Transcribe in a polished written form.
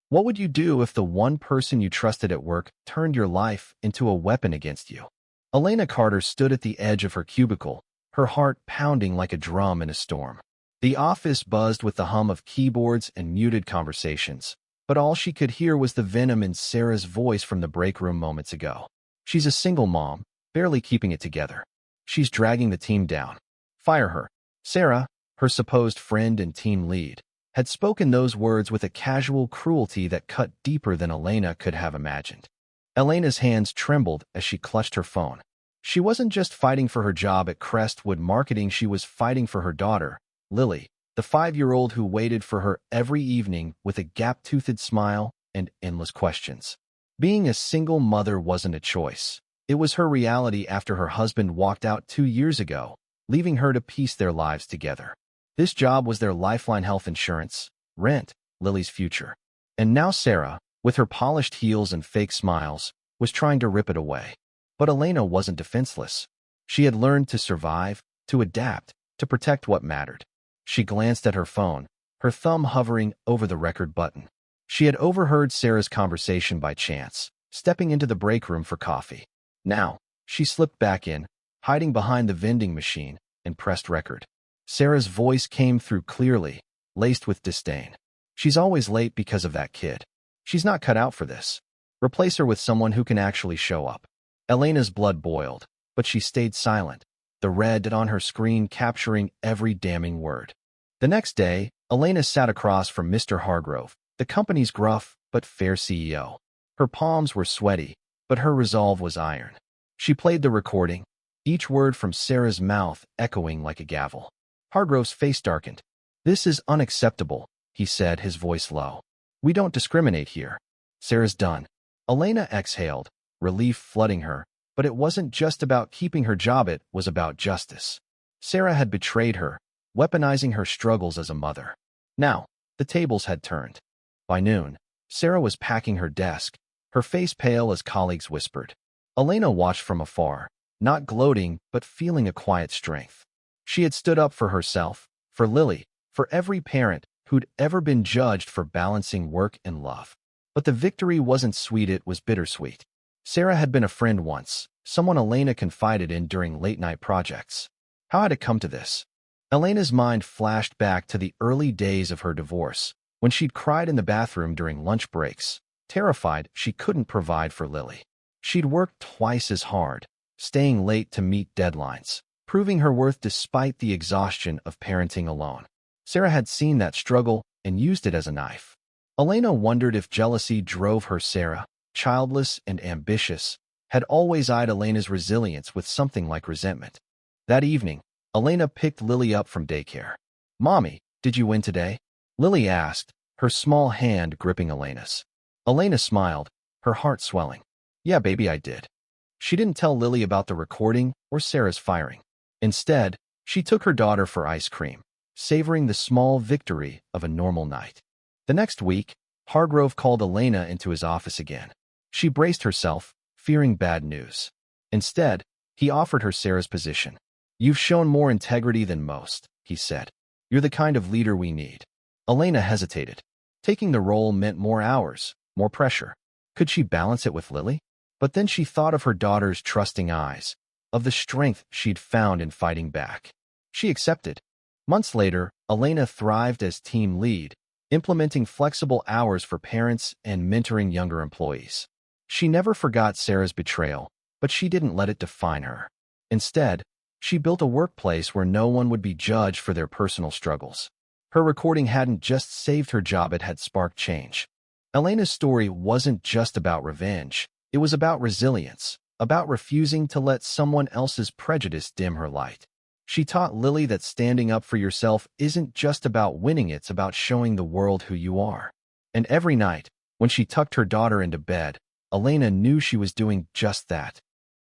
What would you do if the one person you trusted at work turned your life into a weapon against you? Elena Carter stood at the edge of her cubicle, her heart pounding like a drum in a storm. The office buzzed with the hum of keyboards and muted conversations, but all she could hear was the venom in Sarah's voice from the break room moments ago. She's a single mom, barely keeping it together. She's dragging the team down. Fire her. Sarah, her supposed friend and team lead, had spoken those words with a casual cruelty that cut deeper than Elena could have imagined. Elena's hands trembled as she clutched her phone. She wasn't just fighting for her job at Crestwood Marketing, she was fighting for her daughter, Lily, the 5-year-old who waited for her every evening with a gap-toothed smile and endless questions. Being a single mother wasn't a choice. It was her reality after her husband walked out 2 years ago, leaving her to piece their lives together. This job was their lifeline: health insurance, rent, Lily's future. And now Sarah, with her polished heels and fake smiles, was trying to rip it away. But Elena wasn't defenseless. She had learned to survive, to adapt, to protect what mattered. She glanced at her phone, her thumb hovering over the record button. She had overheard Sarah's conversation by chance, stepping into the break room for coffee. Now, she slipped back in, hiding behind the vending machine, and pressed record. Sarah's voice came through clearly, laced with disdain. She's always late because of that kid. She's not cut out for this. Replace her with someone who can actually show up. Elena's blood boiled, but she stayed silent, the red on her screen capturing every damning word. The next day, Elena sat across from Mr. Hargrove, the company's gruff but fair CEO. Her palms were sweaty, but her resolve was iron. She played the recording, each word from Sarah's mouth echoing like a gavel. Hargrove's face darkened. "This is unacceptable," he said, his voice low. "We don't discriminate here." "Sarah's done." Elena exhaled, relief flooding her, but it wasn't just about keeping her job, it was about justice. Sarah had betrayed her, weaponizing her struggles as a mother. Now, the tables had turned. By noon, Sarah was packing her desk, her face pale as colleagues whispered. Elena watched from afar, not gloating but feeling a quiet strength. She had stood up for herself, for Lily, for every parent who'd ever been judged for balancing work and love. But the victory wasn't sweet, it was bittersweet. Sarah had been a friend once, someone Elena confided in during late-night projects. How had it come to this? Elena's mind flashed back to the early days of her divorce, when she'd cried in the bathroom during lunch breaks, terrified she couldn't provide for Lily. She'd worked twice as hard, staying late to meet deadlines, proving her worth despite the exhaustion of parenting alone. Sarah had seen that struggle and used it as a knife. Elena wondered if jealousy drove her. Sarah, childless and ambitious, had always eyed Elena's resilience with something like resentment. That evening, Elena picked Lily up from daycare. "Mommy, did you win today?" Lily asked, her small hand gripping Elena's. Elena smiled, her heart swelling. "Yeah, baby, I did." She didn't tell Lily about the recording or Sarah's firing. Instead, she took her daughter for ice cream, savoring the small victory of a normal night. The next week, Hargrove called Elena into his office again. She braced herself, fearing bad news. Instead, he offered her Sarah's position. "You've shown more integrity than most," he said. "You're the kind of leader we need." Elena hesitated. Taking the role meant more hours, more pressure. Could she balance it with Lily? But then she thought of her daughter's trusting eyes, of the strength she'd found in fighting back. She accepted. Months later, Elena thrived as team lead, implementing flexible hours for parents and mentoring younger employees. She never forgot Sarah's betrayal, but she didn't let it define her. Instead, she built a workplace where no one would be judged for their personal struggles. Her recording hadn't just saved her job, it had sparked change. Elena's story wasn't just about revenge. It was about resilience, about refusing to let someone else's prejudice dim her light. She taught Lily that standing up for yourself isn't just about winning, it's about showing the world who you are. And every night, when she tucked her daughter into bed, Elena knew she was doing just that.